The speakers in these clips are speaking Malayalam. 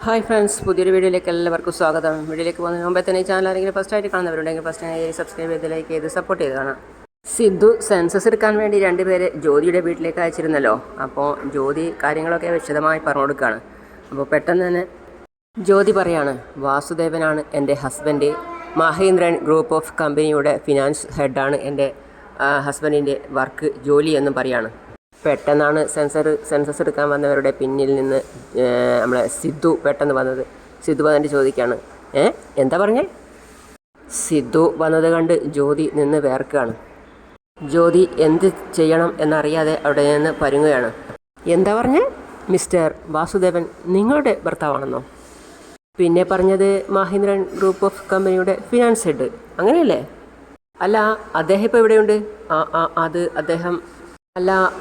ഹായ് ഫ്രണ്ട്സ്, പുതിയൊരു വീഡിയോയിലേക്ക് എല്ലാവർക്കും സ്വാഗതം. വീഡിയോയിലേക്ക് പോകുന്നതിന് മുമ്പേ തന്നെ ഈ ചാനൽ ആരെങ്കിലും ഫസ്റ്റ് ആയിട്ട് കാണുന്നവരുണ്ടെങ്കിൽ ഫസ്റ്റ് സബ്സ്ക്രൈബ് ചെയ്ത് ലൈക്ക് ചെയ്ത് സപ്പോർട്ട് ചെയ്ത് കാണാം. സിദ്ധു സെൻസസ് എടുക്കാൻ വേണ്ടി രണ്ടുപേരെ ജ്യോതിയുടെ വീട്ടിലേക്ക് അയച്ചിരുന്നല്ലോ. അപ്പോൾ ജ്യോതി കാര്യങ്ങളൊക്കെ വിശദമായി പറഞ്ഞു കൊടുക്കുകയാണ്. അപ്പോൾ പെട്ടെന്ന് തന്നെ ജ്യോതി പറയാണ്, വാസുദേവനാണ് എൻ്റെ ഹസ്ബൻഡ്. മഹീന്ദ്രൻ ഗ്രൂപ്പ് ഓഫ് കമ്പനിയുടെ ഫിനാൻസ് ഹെഡാണ് എൻ്റെ ഹസ്ബൻഡിൻ്റെ വർക്ക് ജോലി എന്നും പറയാണ്. പെട്ടെന്നാണ് സെൻസസ് എടുക്കാൻ വന്നവരുടെ പിന്നിൽ നിന്ന് നമ്മളെ സിദ്ധു പെട്ടെന്ന് വന്നത്. സിദ്ധു വന്നിട്ട് ചോദിക്കുകയാണ്, എന്താ പറഞ്ഞേ? സിദ്ധു വന്നത് കണ്ട് ജ്യോതി നിന്ന് വേർക്കുകയാണ്. ജ്യോതി എന്ത് ചെയ്യണം എന്നറിയാതെ അവിടെ നിന്ന് പരുങ്ങുകയാണ്. എന്താ പറഞ്ഞേ? മിസ്റ്റർ വാസുദേവൻ നിങ്ങളുടെ ഭർത്താവാണെന്നോ? പിന്നെ പറഞ്ഞത് മഹീന്ദ്രൻ ഗ്രൂപ്പ് ഓഫ് കമ്പനിയുടെ ഫിനാൻസ് ഹെഡ്, അങ്ങനെയല്ലേ? അല്ല, അദ്ദേഹം ഇപ്പോൾ എവിടെയുണ്ട്?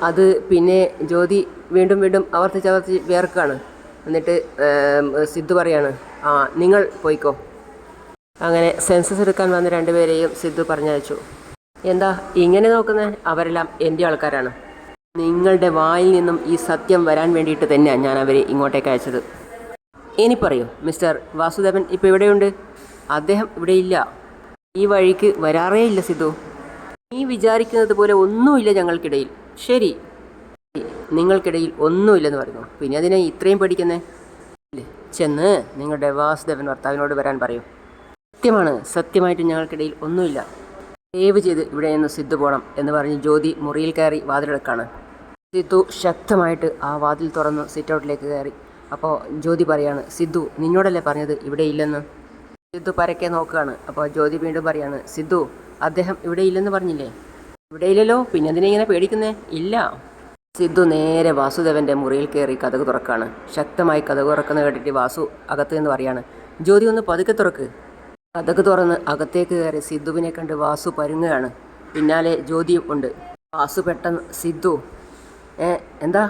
അത് പിന്നെ ജ്യോതി വീണ്ടും ആവർത്തിച്ച് വേർക്കാണ്. എന്നിട്ട് സിദ്ധു പറയാണ്, നിങ്ങൾ പോയിക്കോ. അങ്ങനെ സെൻസസ് എടുക്കാൻ വന്ന രണ്ടുപേരെയും സിദ്ധു പറഞ്ഞയച്ചു. എന്താ ഇങ്ങനെ നോക്കുന്നത്? അവരെല്ലാം എൻ്റെ ആൾക്കാരാണ്. നിങ്ങളുടെ വായിൽ നിന്നും ഈ സത്യം വരാൻ വേണ്ടിയിട്ട് തന്നെയാണ് ഞാൻ അവരെ ഇങ്ങോട്ടേക്ക് അയച്ചത്. ഇനി പറയൂ, മിസ്റ്റർ വാസുദേവൻ ഇപ്പോൾ എവിടെയുണ്ട്? അദ്ദേഹം ഇവിടെയില്ല, ഈ വഴിക്ക് വരാറേ ഇല്ല. സിദ്ധു, നീ വിചാരിക്കുന്നത് പോലെ ഒന്നുമില്ല ഞങ്ങൾക്കിടയിൽ. ശരി, നിങ്ങൾക്കിടയിൽ ഒന്നുമില്ലെന്ന് പറഞ്ഞു, പിന്നെ അതിനെ ഇത്രയും പഠിക്കുന്നേ? ചെന്ന് നിങ്ങളുടെ വാസുദേവൻ ഭർത്താവിനോട് വരാൻ പറയൂ. സത്യമായിട്ട് ഞങ്ങൾക്കിടയിൽ ഒന്നുമില്ല. ദയവ് ചെയ്ത് ഇവിടെ നിന്ന് സിദ്ധു പോകണം എന്ന് പറഞ്ഞ് ജ്യോതി മുറിയിൽ കയറി വാതിലെടുക്കാണ്. സിദ്ധു ശക്തമായിട്ട് ആ വാതിൽ തുറന്ന് സിറ്റൗട്ടിലേക്ക് കയറി. അപ്പോൾ ജ്യോതി പറയാണ്, സിദ്ധു നിന്നോടല്ലേ പറഞ്ഞത് ഇവിടെ ഇല്ലെന്ന്? സിദ്ധു പരക്കെ നോക്കുകയാണ്. അപ്പോൾ ജ്യോതി വീണ്ടും പറയാണ്, സിദ്ധു അദ്ദേഹം ഇവിടെ ഇല്ലെന്ന് പറഞ്ഞില്ലേ? ഇവിടെ ഇല്ലല്ലോ, പിന്നെ അതിനെ ഇങ്ങനെ പേടിക്കുന്നേ? ഇല്ല. സിദ്ധു നേരെ വാസുദേവൻ്റെ മുറിയിൽ കയറി കതക് തുറക്കാണ്. ശക്തമായി കതക് തുറക്കുന്ന കേട്ടിട്ട് വാസു അകത്ത് നിന്ന് പറയാണ്, ജ്യോതി ഒന്ന് പതുക്കെ തുറക്ക്. കതക് തുറന്ന് അകത്തേക്ക് കയറി സിദ്ധുവിനെ കണ്ട് വാസു പരുങ്ങുകയാണ്. പിന്നാലെ ജ്യോതിയും ഉണ്ട്. വാസു പെട്ടെന്ന്, സിദ്ധു എന്താ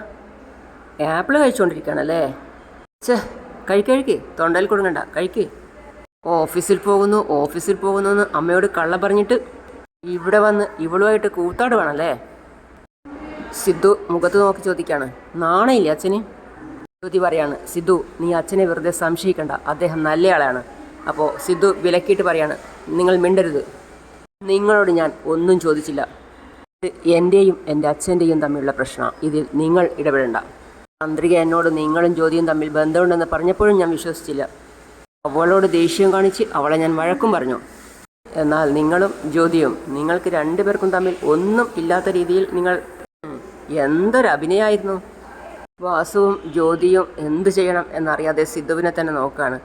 ആപ്പിൾ കഴിച്ചുകൊണ്ടിരിക്കുകയാണല്ലേ? കഴിക്ക്, തൊണ്ടയിൽ കൊടുങ്ങണ്ട, കഴിക്ക്. ഓഫീസിൽ പോകുന്നു എന്ന് അമ്മയോട് കള്ളം പറഞ്ഞിട്ട് ഇവിടെ വന്ന് ഇവളുമായിട്ട് കൂത്താടുവാണല്ലേ? സിദ്ധു മുഖത്ത് നോക്കി ചോദിക്കുകയാണ്, നാണയില്ലേ അച്ഛന്? ജ്യോതി പറയാണ്, സിദ്ധു നീ അച്ഛനെ വെറുതെ സംശയിക്കണ്ട, അദ്ദേഹം നല്ലയാളാണ്. അപ്പോൾ സിദ്ധു വിലക്കിയിട്ട് പറയാണ്, നിങ്ങൾ മിണ്ടരുത്, നിങ്ങളോട് ഞാൻ ഒന്നും ചോദിച്ചില്ല. ഇത് എൻ്റെയും എൻ്റെ അച്ഛൻ്റെയും തമ്മിലുള്ള പ്രശ്നമാണ്, ഇതിൽ നിങ്ങൾ ഇടപെടേണ്ട. ചന്ദ്രിക എന്നോട് നിങ്ങളും ജ്യോതിയും തമ്മിൽ ബന്ധമുണ്ടെന്ന് പറഞ്ഞപ്പോഴും ഞാൻ വിശ്വസിച്ചില്ല. അവളോട് ദേഷ്യം കാണിച്ച് അവളെ ഞാൻ വഴക്കും പറഞ്ഞു. എന്നാൽ നിങ്ങളും ജ്യോതിയും, നിങ്ങൾക്ക് രണ്ടുപേർക്കും തമ്മിൽ ഒന്നും ഇല്ലാത്ത രീതിയിൽ നിങ്ങൾ എന്തൊരു അഭിനയമായിരുന്നു. വാസുവും ജ്യോതിയും എന്ത് ചെയ്യണം എന്നറിയാതെ സിദ്ധുവിനെ തന്നെ നോക്കുകയാണ്.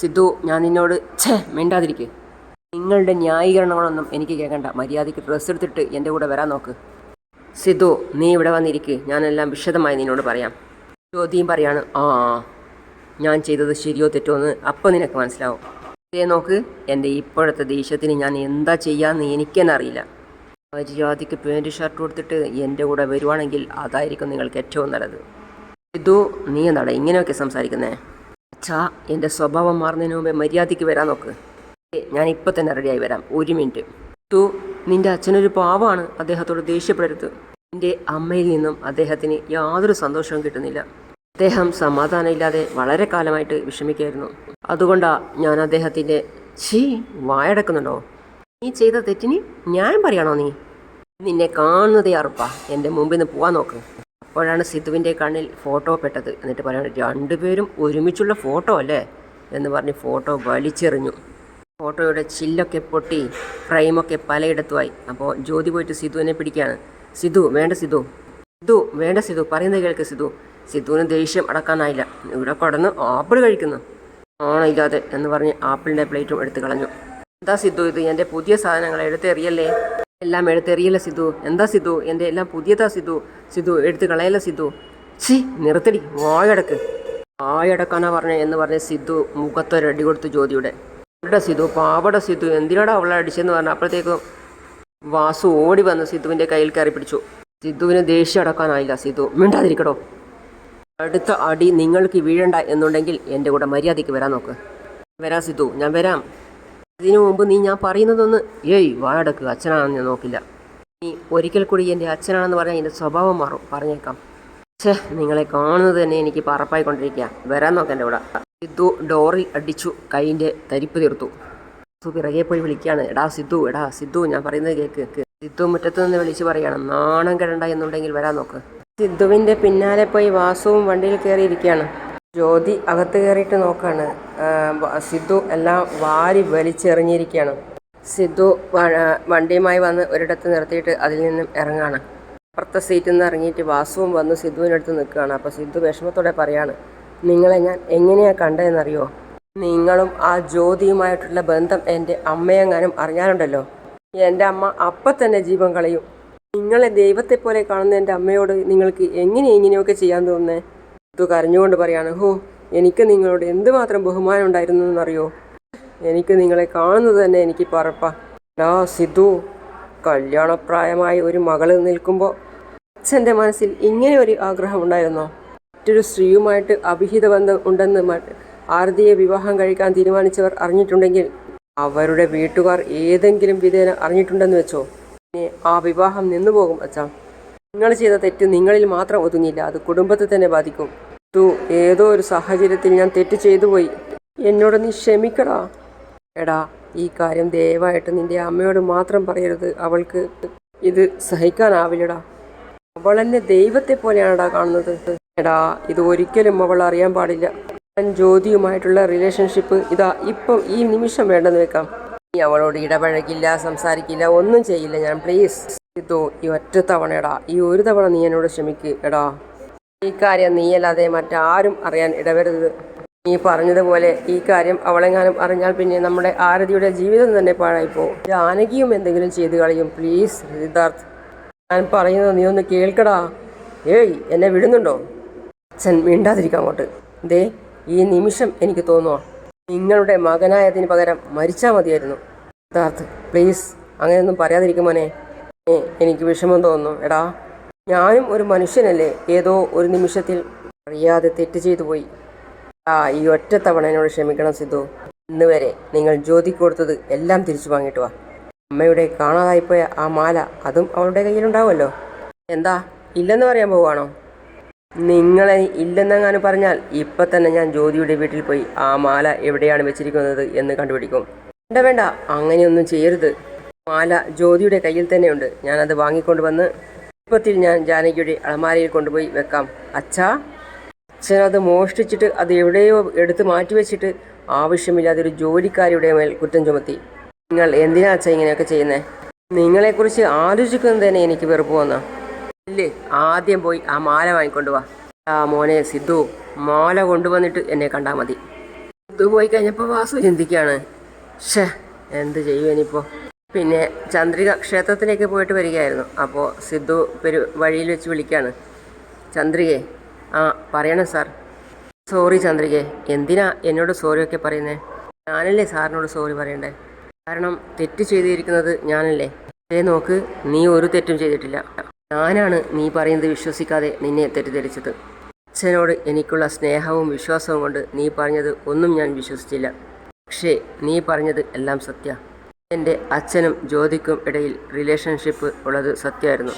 സിദ്ധു, ഞാൻ നിന്നോട് മിണ്ടാതിരിക്കുക. നിങ്ങളുടെ ന്യായീകരണങ്ങളൊന്നും എനിക്ക് കേൾക്കണ്ട. മര്യാദയ്ക്ക് ഡ്രസ്സ് എടുത്തിട്ട് എൻ്റെ കൂടെ വരാൻ നോക്ക്. സിദ്ധു, നീ ഇവിടെ വന്നിരിക്കുക, ഞാനെല്ലാം വിശദമായി നിന്നോട് പറയാം. ജ്യോതിയും പറയാണ്, ഞാൻ ചെയ്തത് ശരിയോ തെറ്റോ എന്ന് അപ്പം നിനക്ക് മനസ്സിലാവും. നോക്ക്, എൻ്റെ ഇപ്പോഴത്തെ ദേഷ്യത്തിന് ഞാൻ എന്താ ചെയ്യാമെന്ന് എനിക്കെന്നെ അറിയില്ല. മര്യാദയ്ക്ക് പാൻറ് ഷർട്ട് കൊടുത്തിട്ട് എൻ്റെ കൂടെ വരുവാണെങ്കിൽ അതായിരിക്കും നിങ്ങൾക്ക് ഏറ്റവും നല്ലത്. സിദ്ധു, നീ എന്താടാ ഇങ്ങനെയൊക്കെ സംസാരിക്കുന്നേ? അച്ഛാ, എൻ്റെ സ്വഭാവം മാറുന്നതിന് മുമ്പേ മര്യാദയ്ക്ക് വരാൻ നോക്ക്. ഞാൻ ഇപ്പം തന്നെ റെഡിയായി വരാം, 1 മിനിറ്റ്. സിദ്ധു, നിൻ്റെ അച്ഛനൊരു പാവമാണ്, അദ്ദേഹത്തോട് ദേഷ്യപ്പെടരുത്. എൻ്റെ അമ്മയിൽ നിന്നും അദ്ദേഹത്തിന് യാതൊരു സന്തോഷവും കിട്ടുന്നില്ല. അദ്ദേഹം സമാധാനമില്ലാതെ വളരെ കാലമായിട്ട് വിഷമിക്കായിരുന്നു. അതുകൊണ്ടാണ് ഞാൻ അദ്ദേഹത്തിൻ്റെ വായടക്കുന്നുണ്ടോ? നീ ചെയ്ത തെറ്റിന് ഞാൻ പറയണോ? നീ നിന്നെ കാണുന്നതേ അറുപ്പാ. എൻ്റെ മുമ്പിൽ നിന്ന് പോകാൻ നോക്ക്. അപ്പോഴാണ് സിദ്ധുവിൻ്റെ കണ്ണിൽ ഫോട്ടോ പെട്ടത്. എന്നിട്ട് പറയണം, രണ്ടുപേരും ഒരുമിച്ചുള്ള ഫോട്ടോ അല്ലേ എന്ന് പറഞ്ഞ് ഫോട്ടോ വലിച്ചെറിഞ്ഞു. ഫോട്ടോയുടെ ചില്ലൊക്കെ പൊട്ടി, ഫ്രെയിമൊക്കെ പലയിടത്തുമായി. അപ്പോൾ ജ്യോതി പോയിട്ട് സിദ്ധുവിനെ പിടിക്കുകയാണ്. സിദ്ധു വേണ്ട, സിദ്ധു പറയുന്നത് കേൾക്ക്. സിദ്ധുവിന് ദേഷ്യം അടക്കാനായില്ല. ഇവിടെ കടന്ന് ആപ്പിൾ കഴിക്കുന്നു, ആണില്ലാതെ എന്ന് പറഞ്ഞ് ആപ്പിളിൻ്റെ പ്ലേറ്റും എടുത്ത് കളഞ്ഞു. എന്താ സിദ്ധു ഇത്? എൻ്റെ പുതിയ സാധനങ്ങൾ എടുത്തെറിയല്ലേ? എല്ലാം എടുത്തെറിയല്ല സിദ്ധു. എന്താ സിദ്ധു, എൻ്റെ എല്ലാം പുതിയതാ സിദ്ധു എടുത്ത് കളയല്ല സിദ്ധു. നിർത്തടി, വായടക്കാനാ പറഞ്ഞ എന്ന് പറഞ്ഞ് സിദ്ധു മുഖത്തൊരടി കൊടുത്തു ജ്യോതിയുടെ. സിദ്ധു പാവട സിദ്ധു, എന്തിനാടാ അവളെ അടിച്ചെന്ന് പറഞ്ഞ അപ്പോഴത്തേക്കും വാസു ഓടി വന്ന് സിദ്ധുവിൻ്റെ കയ്യിൽ കയറി പിടിച്ചു. സിദ്ധുവിന് ദേഷ്യം അടക്കാനായില്ല. സിദ്ധു, മിണ്ടാതിരിക്കടോ, അടുത്ത അടി നിങ്ങൾക്ക് വീഴണ്ട എന്നുണ്ടെങ്കിൽ എൻ്റെ കൂടെ മര്യാദയ്ക്ക് വരാൻ നോക്ക്. വരാം സിദ്ധു, ഞാൻ വരാം. ഇതിനു മുമ്പ് നീ ഞാൻ പറയുന്നതൊന്ന് വാടക്ക്, അച്ഛനാണെന്ന് ഞാൻ നോക്കില്ല. നീ ഒരിക്കൽ കൂടി എൻ്റെ അച്ഛനാണെന്ന് പറഞ്ഞാൽ എൻ്റെ സ്വഭാവം മാറും, പറഞ്ഞേക്കാം. നിങ്ങളെ കാണുന്നത് തന്നെ എനിക്ക് പറപ്പായിക്കൊണ്ടിരിക്കുക. വരാൻ നോക്കാം എൻ്റെ കൂടെ. സിദ്ധു ഡോറിൽ അടിച്ചു കൈയിൻ്റെ തരിപ്പ് തീർത്തു. സിദ്ധു പിറകെ പോയി വിളിക്കുകയാണ്, എടാ സിദ്ധു ഞാൻ പറയുന്നത് കേൾക്ക്. സിദ്ധു മുറ്റത്ത് നിന്ന് വിളിച്ച് പറയാണ്, നാണം കിടണ്ട എന്നുണ്ടെങ്കിൽ വരാൻ നോക്ക്. സിദ്ധുവിൻ്റെ പിന്നാലെ പോയി വാസുവും വണ്ടിയിൽ കയറിയിരിക്കുകയാണ്. ജ്യോതി അകത്ത് കയറിയിട്ട് നോക്കുകയാണ്. സിദ്ധു എല്ലാം വാരി വലിച്ചെറിഞ്ഞിരിക്കുകയാണ്. സിദ്ധു വണ്ടിയുമായി വന്ന് ഒരിടത്ത് നിർത്തിയിട്ട് അതിൽ നിന്നും ഇറങ്ങാണ്. അപ്പുറത്തെ സീറ്റിൽ നിന്ന് ഇറങ്ങിയിട്ട് വാസുവും വന്ന് സിദ്ധുവിനടുത്ത് നിൽക്കുകയാണ്. അപ്പോൾ സിദ്ധു വിഷമത്തോടെ പറയാണ്, നിങ്ങളെ ഞാൻ എങ്ങനെയാണ് കണ്ടതെന്നറിയോ? നിങ്ങളും ആ ജ്യോതിയുമായിട്ടുള്ള ബന്ധം എൻ്റെ അമ്മയെങ്ങാനും അറിഞ്ഞാലുണ്ടല്ലോ, എൻ്റെ അമ്മ അപ്പം തന്നെ ജീവൻ കളയും. നിങ്ങളെ ദൈവത്തെ പോലെ കാണുന്ന എൻ്റെ അമ്മയോട് നിങ്ങൾക്ക് ഇങ്ങനെയൊക്കെ ചെയ്യാൻ തോന്നുന്നേ? സിദ്ധു കരഞ്ഞുകൊണ്ട് പറയാണ്, എനിക്ക് നിങ്ങളോട് എന്തുമാത്രം ബഹുമാനം ഉണ്ടായിരുന്നു എന്നറിയോ? എനിക്ക് നിങ്ങളെ കാണുന്നത് തന്നെ എനിക്ക് പറപ്പാ. സിദ്ധു, കല്യാണപ്രായമായ ഒരു മകള് നിൽക്കുമ്പോൾ അച്ഛൻ്റെ മനസ്സിൽ ഇങ്ങനെ ഒരു ആഗ്രഹം ഉണ്ടായിരുന്നോ? മറ്റൊരു സ്ത്രീയുമായിട്ട് അവിഹിത ബന്ധം ഉണ്ടെന്ന് ആരതിയെ വിവാഹം കഴിക്കാൻ തീരുമാനിച്ചവർ അറിഞ്ഞിട്ടുണ്ടെങ്കിൽ, അവരുടെ വീട്ടുകാർ ഏതെങ്കിലും വിധേന അറിഞ്ഞിട്ടുണ്ടെന്ന് വെച്ചോ, പിന്നെ ആ വിവാഹം നിന്നുപോകും അച്ഛാ. നിങ്ങൾ ചെയ്ത തെറ്റ് നിങ്ങളിൽ മാത്രം ഒതുങ്ങില്ല, അത് കുടുംബത്തെ തന്നെ ബാധിക്കും. ഏതോ ഒരു സാഹചര്യത്തിൽ ഞാൻ തെറ്റ് ചെയ്തു പോയി, എന്നോട് നീ ക്ഷമിക്കടാ. എടാ, ഈ കാര്യം ദയവായിട്ട് നിന്റെ അമ്മയോട് മാത്രം പറയരുത്. അവൾക്ക് ഇത് സഹിക്കാനാവില്ലടാ. അവൾ എന്നെ ദൈവത്തെ പോലെയാണടാ കാണുന്നത്. എടാ, ഇത് ഒരിക്കലും അവൾ അറിയാൻ പാടില്ല. ഞാൻ ജ്യോതിയുമായിട്ടുള്ള റിലേഷൻഷിപ്പ് ഇപ്പം ഈ നിമിഷം വേണ്ടെന്ന് വെക്കാം. നീ അവളോട് ഇടപഴകില്ല, സംസാരിക്കില്ല, ഒന്നും ചെയ്യില്ല ഞാൻ. പ്ലീസ് സിദ്ധു, ഈ ഒറ്റ തവണ ഈ ഒരു തവണ നീ എന്നോട് ക്ഷമിക്ക് എടാ. ഈ കാര്യം നീയല്ലാതെ മറ്റാരും അറിയാൻ ഇടവരുത്. നീ പറഞ്ഞതുപോലെ ഈ കാര്യം അവളെങ്ങാനും അറിഞ്ഞാൽ പിന്നെ നമ്മുടെ ആരതിയുടെ ജീവിതം തന്നെ പാഴായിപ്പോവും. ജാനകിയും എന്തെങ്കിലും ചെയ്തു കളയും. പ്ലീസ് സിദ്ധാർത്ഥ്, ഞാൻ പറയുന്നത് നീ ഒന്ന് കേൾക്കടാ. എന്നെ വിടുന്നുണ്ടോ? അച്ഛൻ മിണ്ടാതിരിക്കാം അങ്ങോട്ട്. ഈ നിമിഷം എനിക്ക് തോന്നുക നിങ്ങളുടെ മകനായതിന് പകരം മരിച്ചാൽ മതിയായിരുന്നു. സിദ്ധാർത്ഥ്, പ്ലീസ് അങ്ങനെയൊന്നും പറയാതിരിക്കും മോനെ. എനിക്ക് വിഷമം തോന്നുന്നു. എടാ, ഞാനും ഒരു മനുഷ്യനല്ലേ. ഏതോ ഒരു നിമിഷത്തിൽ അറിയാതെ തെറ്റ് ചെയ്തു പോയി. ഈ ഒറ്റ തവണ എന്നോട് ക്ഷമിക്കണം സിദ്ധു. ഇന്ന് വരെ നിങ്ങൾ ജ്യോതിക്ക് കൊടുത്തത് എല്ലാം തിരിച്ചു വാങ്ങിയിട്ട് വാ. അമ്മയുടെ കാണാതായിപ്പോയ ആ മാല, അതും അവളുടെ കയ്യിലുണ്ടാവുമല്ലോ. എന്താ, ഇല്ലെന്ന് പറയാൻ പോവുകയാണോ? നിങ്ങളെ ഇല്ലെന്നെങ്ങാനും പറഞ്ഞാൽ ഇപ്പം തന്നെ ഞാൻ ജ്യോതിയുടെ വീട്ടിൽ പോയി ആ മാല എവിടെയാണ് വെച്ചിരിക്കുന്നത് എന്ന് കണ്ടുപിടിക്കും. വേണ്ട, അങ്ങനെയൊന്നും ചെയ്യരുത്. മാല ജ്യോതിയുടെ കയ്യിൽ തന്നെയുണ്ട്. ഞാനത് വാങ്ങിക്കൊണ്ട് വന്ന് ഇപ്പത്തിൽ ഞാൻ ജാനകിയുടെ അലമാരയിൽ കൊണ്ടുപോയി വെക്കാം. അച്ഛനത് മോഷ്ടിച്ചിട്ട് അത് എവിടെയോ എടുത്ത് മാറ്റിവെച്ചിട്ട് ആവശ്യമില്ലാതെ ഒരു ജോലിക്കാരിയുടെ മേൽ കുറ്റം ചുമത്തി. നിങ്ങൾ എന്തിനാ അച്ഛാ ഇങ്ങനെയൊക്കെ ചെയ്യുന്നത്? നിങ്ങളെക്കുറിച്ച് ആലോചിക്കുന്നത് തന്നെ എനിക്ക് വെറുപ്പ് വന്നാ. ഇല്ലേ, ആദ്യം പോയി ആ മാല വാങ്ങിക്കൊണ്ട് വാ. മോനെ സിദ്ധു, മാല കൊണ്ടുവന്നിട്ട് എന്നെ കണ്ടാൽ മതി. സിദ്ധു പോയി കഴിഞ്ഞപ്പോൾ വാസു ചിന്തിക്കുകയാണ്, എന്ത് ചെയ്യുവാനിപ്പോൾ? പിന്നെ ചന്ദ്രിക ക്ഷേത്രത്തിലേക്ക് പോയിട്ട് വരികയായിരുന്നു. അപ്പോൾ സിദ്ധു വഴിയിൽ വെച്ച് വിളിക്കുകയാണ്, ചന്ദ്രികയെ. പറയണം സാർ. സോറി ചന്ദ്രികയെ. എന്തിനാ എന്നോട് സോറിയൊക്കെ പറയുന്നത്? ഞാനല്ലേ സാറിനോട് സോറി പറയണ്ടേ? കാരണം തെറ്റ് ചെയ്തിരിക്കുന്നത് ഞാനല്ലേ. നോക്ക്, നീ ഒരു തെറ്റും ചെയ്തിട്ടില്ല. ഞാനാണ് നീ പറയുന്നത് വിശ്വസിക്കാതെ നിന്നെ തെറ്റിദ്ധരിച്ചത്. അച്ഛനോട് എനിക്കുള്ള സ്നേഹവും വിശ്വാസവും കൊണ്ട് നീ പറഞ്ഞത് ഒന്നും ഞാൻ വിശ്വസിച്ചില്ല. പക്ഷേ നീ പറഞ്ഞത് എല്ലാം സത്യ. എൻ്റെ അച്ഛനും ജ്യോതിക്കും ഇടയിൽ റിലേഷൻഷിപ്പ് ഉള്ളത് സത്യമായിരുന്നു.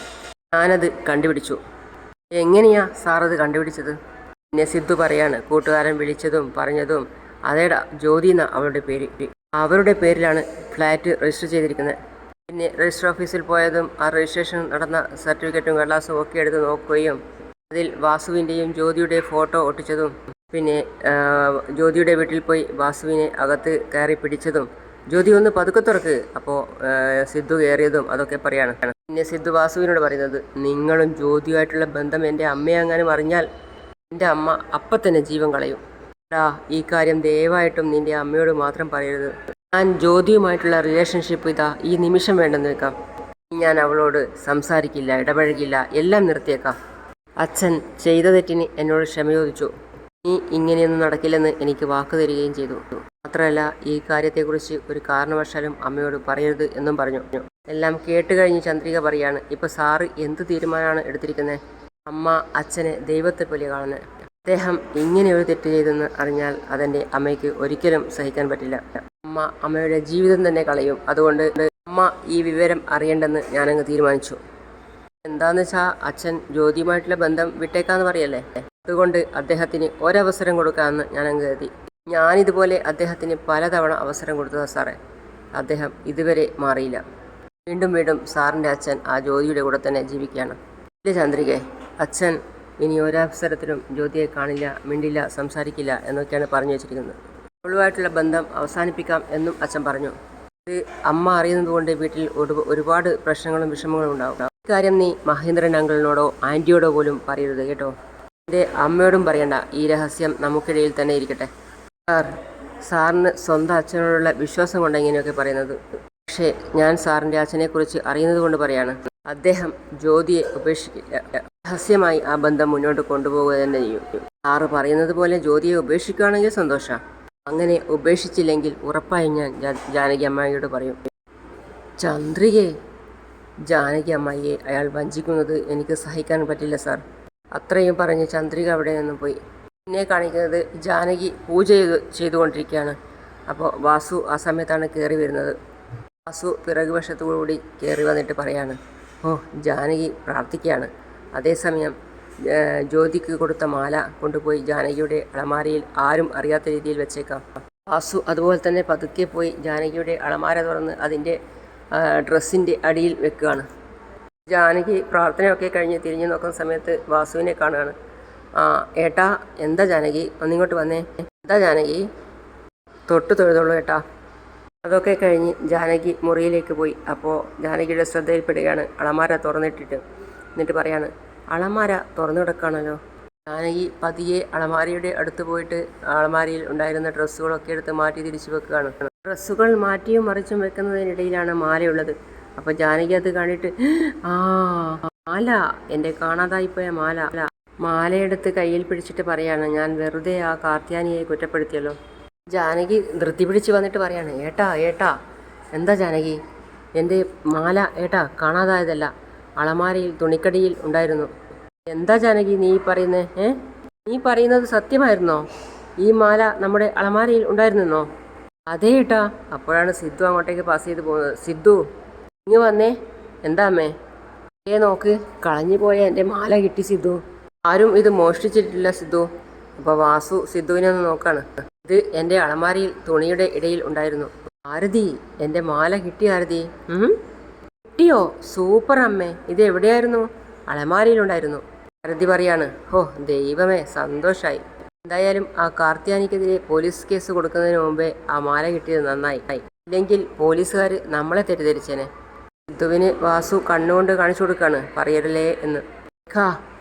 ഞാനത് കണ്ടുപിടിച്ചു. എങ്ങനെയാ സാറത് കണ്ടുപിടിച്ചത്? പിന്നെ സിദ്ധു പറയാണ്, കൂട്ടുകാരൻ വിളിച്ചതും പറഞ്ഞതും. അതേടാ, ജ്യോതി എന്ന അവളുടെ പേര്. അവരുടെ പേരിലാണ് ഫ്ലാറ്റ് രജിസ്റ്റർ ചെയ്തിരിക്കുന്നത്. പിന്നെ രജിസ്റ്റർ ഓഫീസിൽ പോയതും ആ രജിസ്ട്രേഷൻ നടന്ന സർട്ടിഫിക്കറ്റും കടലാസും ഒക്കെ എടുത്ത് നോക്കുകയും അതിൽ വാസുവിൻ്റെയും ജ്യോതിയുടെയും ഫോട്ടോ ഒട്ടിച്ചതും, പിന്നെ ജ്യോതിയുടെ വീട്ടിൽ പോയി വാസുവിനെ അകത്ത് കയറി പിടിച്ചതും, ജ്യോതി ഒന്ന് പതുക്കെ തുറക്ക്, അപ്പോൾ സിദ്ധു കയറിയതും അതൊക്കെ പറയാണ്. പിന്നെ സിദ്ധു വാസുവിനോട് പറയുന്നത്, നിങ്ങളും ജ്യോതിയുമായിട്ടുള്ള ബന്ധം എൻ്റെ അമ്മയെങ്ങാനും അറിഞ്ഞാൽ എൻ്റെ അമ്മ അപ്പം തന്നെ ജീവൻ കളയും. ഈ കാര്യം ദയവായിട്ടും നിൻ്റെ അമ്മയോട് മാത്രം പറയരുത്. ഞാൻ ജ്യോതിയുമായിട്ടുള്ള റിലേഷൻഷിപ്പ് ഈ നിമിഷം വേണ്ടെന്ന് വെക്കാം. ഞാൻ അവളോട് സംസാരിക്കില്ല, ഇടപഴകില്ല, എല്ലാം നിർത്തിയേക്കാം. അച്ഛൻ ചെയ്ത തെറ്റിന് എന്നോട് ക്ഷമ ചോദിച്ചു. നീ ഇങ്ങനെയൊന്നും നടക്കില്ലെന്ന് എനിക്ക് വാക്ക് തരികയും ചെയ്തു. മാത്രമല്ല, ഈ കാര്യത്തെക്കുറിച്ച് ഒരു കാരണവശാലും അമ്മയോട് പറയരുത് എന്നും പറഞ്ഞു. എല്ലാം കേട്ട് കഴിഞ്ഞ് ചന്ദ്രിക പറയാണ്, ഇപ്പോൾ സാറ് എന്ത് തീരുമാനമാണ് എടുത്തിരിക്കുന്നത്? അമ്മ അച്ഛനെ ദൈവത്തെ പോലെ കാണുന്നത്. അദ്ദേഹം ഇങ്ങനെയൊരു തെറ്റ് ചെയ്തെന്ന് അറിഞ്ഞാൽ അതെൻ്റെ അമ്മയ്ക്ക് ഒരിക്കലും സഹിക്കാൻ പറ്റില്ല. അമ്മയുടെ ജീവിതം തന്നെ കളയും. അതുകൊണ്ട് അമ്മ ഈ വിവരം അറിയണ്ടെന്ന് ഞാനങ്ങ് തീരുമാനിച്ചു. എന്താണെന്ന് വെച്ചാൽ അച്ഛൻ ജ്യോതിയുമായിട്ടുള്ള ബന്ധം വിട്ടേക്കാന്ന് പറയല്ലേ. അതുകൊണ്ട് അദ്ദേഹത്തിന് ഒരവസരം കൊടുക്കാമെന്ന് ഞാനങ്ങ് കരുതി. ഞാനിതുപോലെ അദ്ദേഹത്തിന് പലതവണ അവസരം കൊടുത്തതാ സാറേ. അദ്ദേഹം ഇതുവരെ മാറിയില്ല. വീണ്ടും വീണ്ടും സാറിൻ്റെ അച്ഛൻ ആ ജ്യോതിയുടെ കൂടെ തന്നെ ജീവിക്കുകയാണ്. ഇല്ല ചന്ദ്രികെ, അച്ഛൻ ഇനി ഒരവസരത്തിലും ജ്യോതിയെ കാണില്ല, മിണ്ടില്ല, സംസാരിക്കില്ല എന്നൊക്കെയാണ് പറഞ്ഞു വെച്ചിരിക്കുന്നത്. അവളുമായിട്ടുള്ള ബന്ധം അവസാനിപ്പിക്കാം എന്നും അച്ഛൻ പറഞ്ഞു. ഇത് അമ്മ അറിയുന്നതുകൊണ്ട് വീട്ടിൽ ഒരുപാട് പ്രശ്നങ്ങളും വിഷമങ്ങളും ഉണ്ടാവും. ഇക്കാര്യം നീ മഹേന്ദ്രൻ അങ്കിളിനോടോ ആൻറ്റിയോടോ പോലും പറയരുത് കേട്ടോ. എൻ്റെ അമ്മയോടും പറയണ്ട. ഈ രഹസ്യം നമുക്കിടയിൽ തന്നെ ഇരിക്കട്ടെ. സാറിന് സ്വന്തം അച്ഛനോടുള്ള വിശ്വാസം കൊണ്ട് ഇങ്ങനെയൊക്കെ പറയുന്നത്. പക്ഷേ ഞാൻ സാറിൻ്റെ അച്ഛനെക്കുറിച്ച് അറിയുന്നത് കൊണ്ട് പറയാണ്. അദ്ദേഹം ജ്യോതിയെ ഉപേക്ഷിക്കില്ല. രഹസ്യമായി ആ ബന്ധം മുന്നോട്ട് കൊണ്ടുപോകുക തന്നെ ചെയ്യും. സാറ് പറയുന്നത് പോലെ ജ്യോതിയെ ഉപേക്ഷിക്കുകയാണെങ്കിൽ സന്തോഷമാണ്. അങ്ങനെ ഉപേക്ഷിച്ചില്ലെങ്കിൽ ഉറപ്പായും ഞാൻ ജാനകി അമ്മായിയോട് പറയും. ചന്ദ്രികയെ, ജാനകി അമ്മായിയെ അയാൾ വഞ്ചിക്കുന്നത് എനിക്ക് സഹിക്കാൻ പറ്റില്ല സാർ. അത്രയും പറഞ്ഞ് ചന്ദ്രിക അവിടെ നിന്നും പോയി. പിന്നെ കാണിക്കുന്നത് ജാനകി പൂജ ചെയ്തുകൊണ്ടിരിക്കുകയാണ്. അപ്പോൾ വാസു ആ സമയത്താണ് കയറി വരുന്നത്. വാസു പിറകുവശത്തുകൂടി കയറി വന്നിട്ട് പറയാണ്, ഓ ജാനകി പ്രാർത്ഥിക്കുകയാണ്. അതേസമയം ജ്യോതിക്ക് കൊടുത്ത മാല കൊണ്ടുപോയി ജാനകിയുടെ അളമാരയിൽ ആരും അറിയാത്ത രീതിയിൽ വെച്ചേക്കാം. വാസു അതുപോലെ തന്നെ പതുക്കെ പോയി ജാനകിയുടെ അളമാര തുറന്ന് അതിൻ്റെ ഡ്രസ്സിൻ്റെ അടിയിൽ വെക്കുകയാണ്. ജാനകി പ്രാർത്ഥനയൊക്കെ കഴിഞ്ഞ് തിരിഞ്ഞു നോക്കുന്ന സമയത്ത് വാസുവിനെ കാണുകയാണ്. ഏട്ടാ, എന്താ ജാനകി, ഒന്നിങ്ങോട്ട് വന്നേ. എന്താ ജാനകി, തൊട്ട് തൊഴുതുള്ളൂ ഏട്ടാ. അതൊക്കെ കഴിഞ്ഞ് ജാനകി മുറിയിലേക്ക് പോയി. അപ്പോൾ ജാനകിയുടെ ശ്രദ്ധയിൽപ്പെടുകയാണ് അളമാര തുറന്നിട്ടിട്ട്. എന്നിട്ട് പറയാണ്, അളമാര തുറന്നു കിടക്കുകയാണല്ലോ. ജാനകി പതിയെ അളമാരയുടെ അടുത്ത് പോയിട്ട് അളമാരയിൽ ഉണ്ടായിരുന്ന ഡ്രസ്സുകളൊക്കെ എടുത്ത് മാറ്റി തിരിച്ചു വെക്കുകയാണ്. ഡ്രസ്സുകൾ മാറ്റിയും മറിച്ചും വെക്കുന്നതിനിടയിലാണ് മാലയുള്ളത്. അപ്പോൾ ജാനകി അത് കണ്ടിട്ട്, മാല, എൻ്റെ കാണാതായിപ്പോയ മാല. മാലയെടുത്ത് കയ്യിൽ പിടിച്ചിട്ട് പറയാണ്, ഞാൻ വെറുതെ ആ കാർത്യാനിയെ കുറ്റപ്പെടുത്തിയല്ലോ. ജാനകി ധൃതി പിടിച്ച് വന്നിട്ട് പറയാണ്, ഏട്ടാ. എന്താ ജാനകി, എൻ്റെ മാല ഏട്ടാ കാണാതായതല്ല, അളമാരയിൽ തുണിക്കടിയിൽ ഉണ്ടായിരുന്നു. എന്താ ജാനകി നീ പറയുന്നേ? നീ പറയുന്നത് സത്യമായിരുന്നോ? ഈ മാല നമ്മുടെ അളമാരയിൽ ഉണ്ടായിരുന്നോ? അതേ ഏട്ടാ. അപ്പോഴാണ് സിദ്ധു അങ്ങോട്ടേക്ക് പാസ് ചെയ്ത് പോകുന്നത്. സിദ്ധു, ഇങ്ങ് വന്നേ. എന്താ അമ്മേ? നോക്ക്, കളഞ്ഞു പോയ എൻ്റെ മാല കിട്ടി സിദ്ധു. ആരും ഇത് മോഷ്ടിച്ചിട്ടില്ല സിദ്ധു. അപ്പോൾ വാസു സിദ്ധുവിനെ ഒന്ന് നോക്കാണ്. ഇത് എൻ്റെ അളമാരയിൽ തുണിയുടെ ഇടയിൽ ഉണ്ടായിരുന്നു. ആരതി, എൻ്റെ മാല കിട്ടി ആരതി. കിട്ടിയോ? സൂപ്പർ അമ്മേ. ഇത് എവിടെയായിരുന്നു? അളമാരയിലുണ്ടായിരുന്നു. ആരതി പറയാണ്, ഹോ ദൈവമേ, സന്തോഷായി. എന്തായാലും ആ കാർത്യാനിക്കെതിരെ പോലീസ് കേസ് കൊടുക്കുന്നതിന് മുമ്പേ ആ മാല കിട്ടിയത് നന്നായി. ഇല്ലെങ്കിൽ പോലീസുകാർ നമ്മളെ തെറ്റിദ്ധരിച്ചേനെ. സിദ്ധുവിന് വാസു കണ്ണുകൊണ്ട് കാണിച്ചു കൊടുക്കാണ്, പറയരുതേ എന്ന്.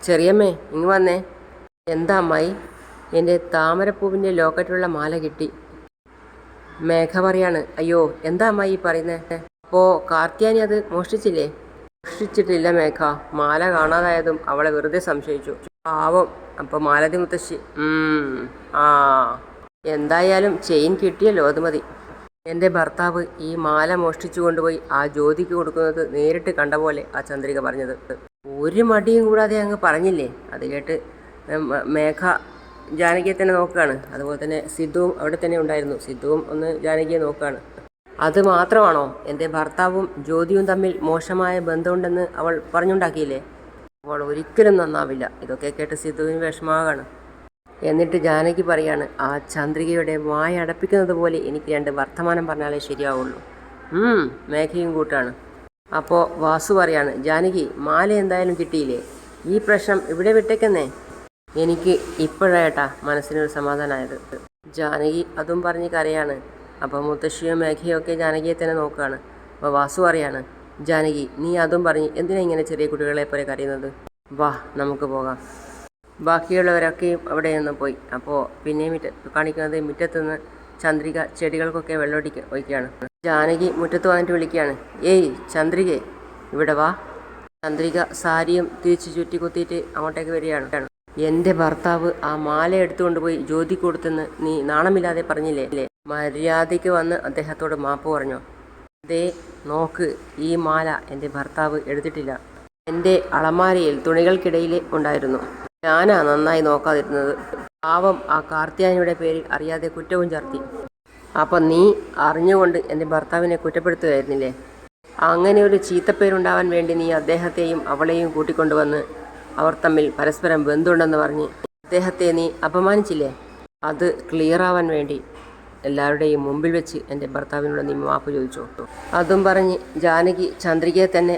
ചെറിയമ്മേ, ഇങ്ങ് വന്നേ. എന്താ അമ്മായി? എൻ്റെ താമരപ്പൂവിൻ്റെ ലോക്കറ്റുള്ള മാല കിട്ടി. മേഘ പറയാണ്, അയ്യോ എന്താ അമ്മായി പറയുന്നത്? അപ്പോൾ കാർത്യാനി അത് മോഷ്ടിച്ചില്ലേ? മോഷ്ടിച്ചിട്ടില്ല മേഘ. മാല കാണാതായതും അവളെ വെറുതെ സംശയിച്ചു. പാവം. അപ്പോൾ മാലതി മുത്തശ്ശി, എന്തായാലും ചെയിൻ കിട്ടിയല്ലോ, അത് മതി. എൻ്റെ ഭർത്താവ് ഈ മാല മോഷ്ടിച്ചു കൊണ്ടുപോയി ആ ജ്യോതിക്ക് കൊടുക്കുന്നത് നേരിട്ട് കണ്ട പോലെ ആ ചന്ദ്രിക പറഞ്ഞത്. ഒരു മടിയും കൂടാതെ അങ്ങ് പറഞ്ഞില്ലേ. അത് കേട്ട് മേഘ ജാനകിയെ തന്നെ നോക്കുകയാണ്. അതുപോലെ തന്നെ സിദ്ധുവും അവിടെ തന്നെ ഉണ്ടായിരുന്നു. സിദ്ധുവും ഒന്ന് ജാനകിയെ നോക്കുകയാണ്. അത് മാത്രമാണോ, എൻ്റെ ഭർത്താവും ജ്യോതിയും തമ്മിൽ മോശമായ ബന്ധമുണ്ടെന്ന് അവൾ പറഞ്ഞുണ്ടാക്കിയില്ലേ? അവൾ ഒരിക്കലും നന്നാവില്ല. ഇതൊക്കെ കേട്ട് സിദ്ധുവിന് വിഷമാകാണ്. എന്നിട്ട് ജാനകി പറയാണ്, ആ ചന്ദ്രികയുടെ വായ അടപ്പിക്കുന്നത് പോലെ എനിക്ക് 2 വർത്തമാനം പറഞ്ഞാലേ ശരിയാവുള്ളൂ. മേഘയും കൂട്ടാണ്. അപ്പോൾ വാസു പറയാണ്, ജാനകി മാല എന്തായാലും കിട്ടിയില്ലേ, ഈ പ്രശ്നം ഇവിടെ വിട്ടേക്കെന്നേ. എനിക്ക് ഇപ്പോഴേട്ടാ മനസ്സിനൊരു സമാധാനമായത്. ജാനകി അതും പറഞ്ഞ് കരയാണ്. അപ്പോൾ മുത്തശ്ശിയും മേഘയും ഒക്കെ ജാനകിയെ തന്നെ നോക്കുകയാണ്. അപ്പോൾ വാസു പറയാണ്, ജാനകി നീ അതും പറഞ്ഞ് എന്തിനാ ഇങ്ങനെ ചെറിയ കുട്ടികളെ പോലെ കരയുന്നത്? വാ നമുക്ക് പോകാം. ബാക്കിയുള്ളവരൊക്കെയും അവിടെ നിന്ന് പോയി. അപ്പോൾ പിന്നെ കാണിക്കുന്നത് മുറ്റത്തുനിന്ന് ചന്ദ്രിക ചെടികൾക്കൊക്കെ വെള്ളം ഒഴിക്കുകയാണ്. ജാനകി മുറ്റത്ത് വന്നിട്ട് വിളിക്കുകയാണ്, ഏയ് ചന്ദ്രികെ, ഇവിടെ വാ. ചന്ദ്രിക സാരിയും തിരിച്ച് ചുറ്റി കുത്തിയിട്ട് അങ്ങോട്ടേക്ക് വരികയാണ്. എൻ്റെ ഭർത്താവ് ആ മാല എടുത്തുകൊണ്ട് പോയി ജ്യോതി കൊടുത്തെന്ന് നീ നാണമില്ലാതെ പറഞ്ഞില്ലേ? മര്യാദയ്ക്ക് വന്ന് അദ്ദേഹത്തോട് മാപ്പ് പറഞ്ഞോ. ദേ നോക്ക്, ഈ മാല എൻ്റെ ഭർത്താവ് എടുത്തിട്ടില്ല. എൻ്റെ അളമാരയിൽ തുണികൾക്കിടയിൽ ഉണ്ടായിരുന്നു. ഞാനാ നന്നായി നോക്കാതിരുന്നത്. പാവം ആ കാർത്യാനിയുടെ പേരിൽ അറിയാതെ കുറ്റവും ചാർത്തി. അപ്പം നീ അറിഞ്ഞുകൊണ്ട് എൻ്റെ ഭർത്താവിനെ കുറ്റപ്പെടുത്തുകയായിരുന്നില്ലേ? അങ്ങനെ ഒരു ചീത്തപ്പേരുണ്ടാവാൻ വേണ്ടി നീ അദ്ദേഹത്തെയും അവളെയും കൂട്ടിക്കൊണ്ടുവന്ന് അവർ തമ്മിൽ പരസ്പരം ബന്ധമുണ്ടെന്ന് പറഞ്ഞ് അദ്ദേഹത്തെ നീ അപമാനിച്ചില്ലേ? അത് ക്ലിയറാവാൻ വേണ്ടി എല്ലാവരുടെയും മുമ്പിൽ വെച്ച് എൻ്റെ ഭർത്താവിനോട് നീ മാപ്പ് ചോദിച്ചു. അതും പറഞ്ഞ് ജാനകി ചന്ദ്രികയെ തന്നെ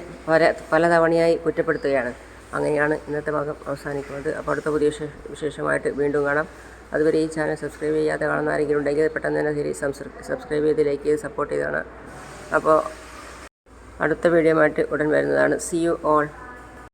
പലതവണയായി കുറ്റപ്പെടുത്തുകയാണ്. അങ്ങനെയാണ് ഇന്നത്തെ ഭാഗം അവസാനിക്കുന്നത്. അപ്പോൾ അടുത്ത പുതിയ വിശേഷമായിട്ട് വീണ്ടും കാണാം. അതുവരെ ഈ ചാനൽ സബ്സ്ക്രൈബ് ചെയ്യാതെ കാണുന്ന ആരെങ്കിലും ഉണ്ടെങ്കിൽ പെട്ടെന്ന് തന്നെ സബ്സ്ക്രൈബ് ചെയ്ത് ലൈക്ക് ചെയ്ത് സപ്പോർട്ട് ചെയ്താണ്. അപ്പോൾ അടുത്ത വീഡിയോ ആയിട്ട് ഉടൻ വരുന്നതാണ്. C you all.